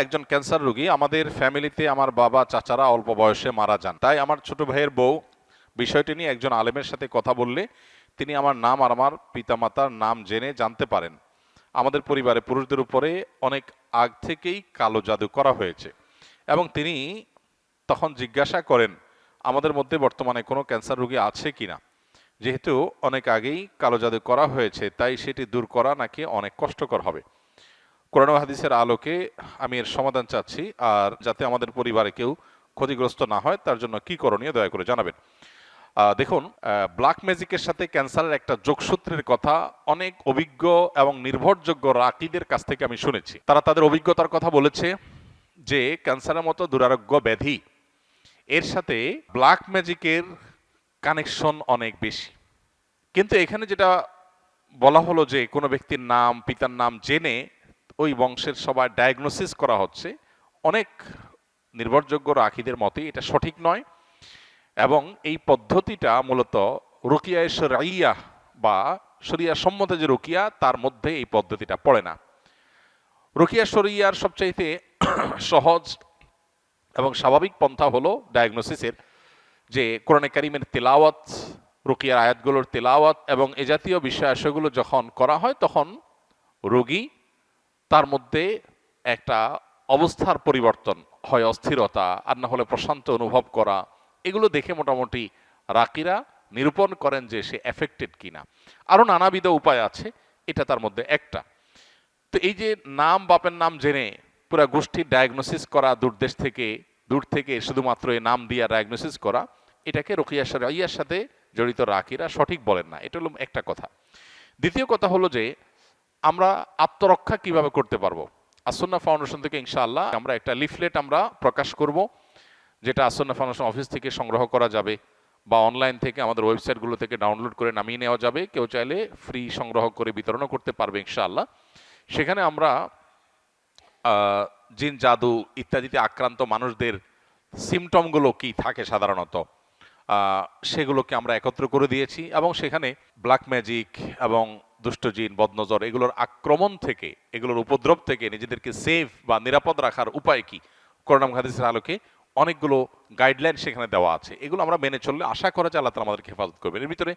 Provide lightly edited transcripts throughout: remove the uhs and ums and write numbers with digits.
একজন ক্যান্সার রোগী আমাদের ফ্যামিলিতে আমার বাবা চাচারা অল্প বয়সে মারা যান। তাই আমার ছোট ভাইয়ের বউ বিষয়টি নিয়ে একজন আলেমের সাথে কথা বললে তিনি আমার নাম আর আমার পিতামাতার নাম জেনে জানতে পারেন আমাদের পরিবারে পুরুষদের উপরে অনেক আগ থেকেই কালো জাদু করা হয়েছে এবং তিনি তখন জিজ্ঞাসা করেন আমাদের মধ্যে বর্তমানে কোনো ক্যান্সার রোগী আছে কিনা। যেহেতু অনেক আগেই কালো জাদু করা হয়েছে তাই সেটি দূর করা নাকি অনেক কষ্টকর হবে। কোরআন ও হাদিসের আলোকে আমি এর সমাধান চাচ্ছি, আর যাতে আমাদের পরিবারে কেউ ক্ষতিগ্রস্ত না হয় তার জন্য কি করণীয় দয়া করে জানাবেন। দেখুন, ব্ল্যাক ম্যাজিকের সাথে ক্যান্সারের একটা যোগসূত্রের কথা অনেক অভিজ্ঞ এবং নির্ভরযোগ্য রাকিদের কাছ থেকে আমি শুনেছি। তারা তাদের অভিজ্ঞতার কথা বলেছে যে ক্যান্সারের মতো দুরারোগ্য ব্যাধি এর সাথে ব্ল্যাক ম্যাজিকের কানেকশন অনেক বেশি। কিন্তু এখানে যেটা বলা হলো যে কোনো ব্যক্তির নাম পিতার নাম জেনে ওই বংশের সবার ডায়াগনোসিস করা হচ্ছে, অনেক নির্ভরযোগ্য রাখিদের মতে এটা সঠিক নয় এবং এই পদ্ধতিটা মূলত রুকিয়া শরঈয়া বা শরিয়া সম্মত যে রুকিয়া তার মধ্যে এই পদ্ধতিটা পড়ে না। রুকিয়া শরঈয়ার সবচাইতে সহজ এবং স্বাভাবিক পন্থা হলো ডায়াগনোসিসের, যে কোরআনে কারিমের তেলাওয়াত, রুকিয়ার আয়াতগুলোর তেলাওয়াত এবং এ জাতীয় বিষয়াশয়গুলো যখন করা হয় তখন রোগী তার মধ্যে একটা অবস্থার পরিবর্তন হয়, অস্থিরতা আর না হলে প্রশান্ত অনুভব করা, এগুলো দেখে মোটামুটি রাকিরা নিরূপণ করেন যে সে এফেক্টেড কিনা। আরও নানাবিধ উপায় আছে, এটা তার মধ্যে একটা। তো এই যে নাম বাপের নাম জেনে পুরা গোষ্ঠীর ডায়াগনোসিস করা, দূর থেকে শুধুমাত্র এই নাম দিয়ে ডায়াগনোসিস করা, এটাকে রুকিয়া শরঈয়ার সাথে জড়িত রাকিরা সঠিক বলেন না। এটা হলো একটা কথা। দ্বিতীয় কথা হলো যে আমরা আত্মরক্ষা কিভাবে করতে পারবো। আসন্না ফাউন্ডেশন থেকে ইনশাআল্লাহ আমরা একটা লিফলেট আমরা প্রকাশ করব, যেটা আসন্না ফাউন্ডেশন অফিস থেকে সংগ্রহ করা যাবে বা অনলাইন থেকে আমাদের ওয়েবসাইটগুলো থেকে ডাউনলোড করে নামিয়ে নেওয়া যাবে। কেউ চাইলে ফ্রি সংগ্রহ করে বিতরণও করতে পারবে ইনশাআল্লাহ। সেখানে আমরা জিন জাদু ইত্যাদিতে আক্রান্ত মানুষদের সিমটমগুলো কি থাকে সাধারণত সেগুলোকে আমরা একত্র করে দিয়েছি এবং সেখানে ব্ল্যাক ম্যাজিক এবং দুষ্ট জিন বদনজর এগুলোর আক্রমণ থেকে, এগুলোর উপদ্রব থেকে নিজেদেরকে সেফ বা নিরাপদ রাখার উপায় কি কোরআন হাদিসের আলোকে অনেকগুলো গাইডলাইন সেখানে দেওয়া আছে। এগুলো আমরা মেনে চললে আশা করা যায় আল্লাহ তাআলা আমাদেরকে হেফাজত করবেন। এর ভিতরে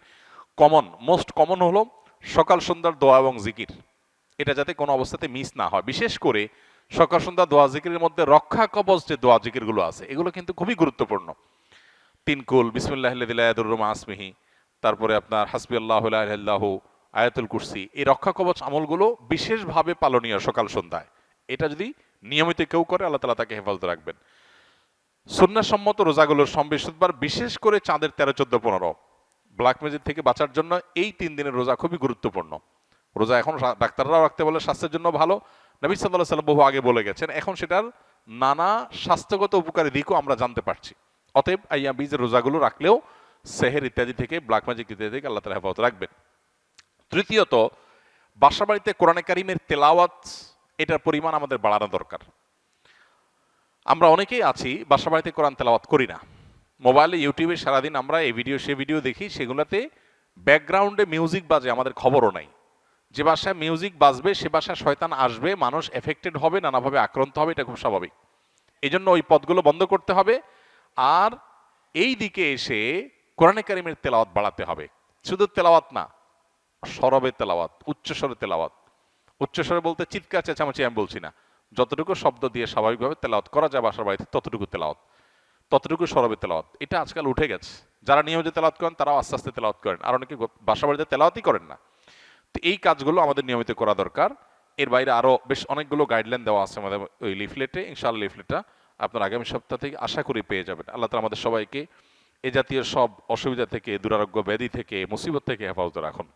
মোস্ট কমন হলো সকাল সন্ধ্যার দোয়া এবং জিকির। এটা যাতে কোনো অবস্থাতে মিস না হয়। বিশেষ করে সকাল সন্ধ্যা দোয়া জিকিরের মধ্যে রক্ষা কবচ যে দোয়া জিকিরগুলো আছে এগুলো কিন্তু খুবই গুরুত্বপূর্ণ। তিনকুল, বিসমিল্লাহিল্লাযী লা ইয়াদুররু মা ইসমিহি, তারপরে আপনার হাসবিয়াল্লাহু লা ইলাহা ইল্লাহু, আয়াতুল কুরসি, এই রক্ষা কবচ আমলগুলো বিশেষভাবে পালনীয় সকাল সন্ধ্যায়। এটা যদি নিয়মিত কেউ করে আল্লাহ তাআলা তাকে হেফাজত রাখবেন। সুন্নাহসম্মত রোজাগুলোর বৃহস্পতিবার, বিশেষ করে চাঁদের 13, 14, 15 ব্ল্যাক ম্যাজিক থেকে বাঁচার জন্য এই 3 দিনের রোজা খুবই গুরুত্বপূর্ণ। রোজা এখন ডাক্তাররাও রাখতে বলে, স্বাস্থ্যের জন্য ভালো। নবী সাল্লাল্লাহু আলাইহি ওয়াসাল্লাম বহু আগে বলে গেছেন, এখন সেটার নানা স্বাস্থ্যগত উপকারী দিকও আমরা জানতে পারছি। অতএব আইয়াম বীজের রোজাগুলো রাখলেও সেহের ইত্যাদি থেকে, ব্ল্যাক ম্যাজিক ইত্যাদি থেকে আল্লাহ তাআলা হেফাজত রাখবেন। তৃতীয়ত, বাসা বাড়িতে কোরআনে কারিমের তেলাওয়াত এটার পরিমাণ আমাদের বাড়ানো দরকার। আমরা অনেকেই আছি বাসা বাড়িতে কোরআন তেলাওয়াত করি না। মোবাইলে ইউটিউবে সারাদিন আমরা এই ভিডিও সে ভিডিও দেখি, সেগুলোতে ব্যাকগ্রাউন্ডে মিউজিক বাজে, আমাদের খবরও নাই। যে বাসায় মিউজিক বাজবে সে বাসায় শয়তান আসবে, মানুষ এফেক্টেড হবে, নানাভাবে আক্রান্ত হবে, এটা খুব স্বাভাবিক। এই জন্য ওই পথগুলো বন্ধ করতে হবে আর এই দিকে এসে কোরআনে কারিমের তেলাওয়াত বাড়াতে হবে। শুধু তেলাওয়াত না, সরবে তেলাওয়াত, উচ্চস্বরে তেলাওয়াত। উচ্চস্বরে বলতে চিৎকার চেঁচামেচি আমি বলছি না, যতটুকু শব্দ দিয়ে স্বাভাবিকভাবে তেলাওয়াত করা যায় বাসার বাড়িতে ততটুকু তেলাওয়াত, ততটুকু সরবে তেলাওয়াত। এটা আজকাল উঠে গেছে। যারা নিয়মিত তেলাওয়াত করেন তারাও আস্তে আস্তে তেলাওয়াত করেন, আর অনেকে বাসা বাড়িতে তেলাওয়াতই করেন না। তো এই কাজগুলো আমাদের নিয়মিত করা দরকার। এর বাইরে আরো বেশ অনেকগুলো গাইডলাইন দেওয়া আছে আমাদের ওই লিফলেটে। ইনশাআল্লাহ লিফলেটটা আপনার আগামী সপ্তাহ থেকে আশা করি পেয়ে যাবেন। আল্লাহ তাআলা আমাদের সবাইকে এ জাতীয় সব অসুবিধা থেকে, দুরারোগ্য ব্যাধি থেকে, মুসিবত থেকে হেফাজত রাখুন।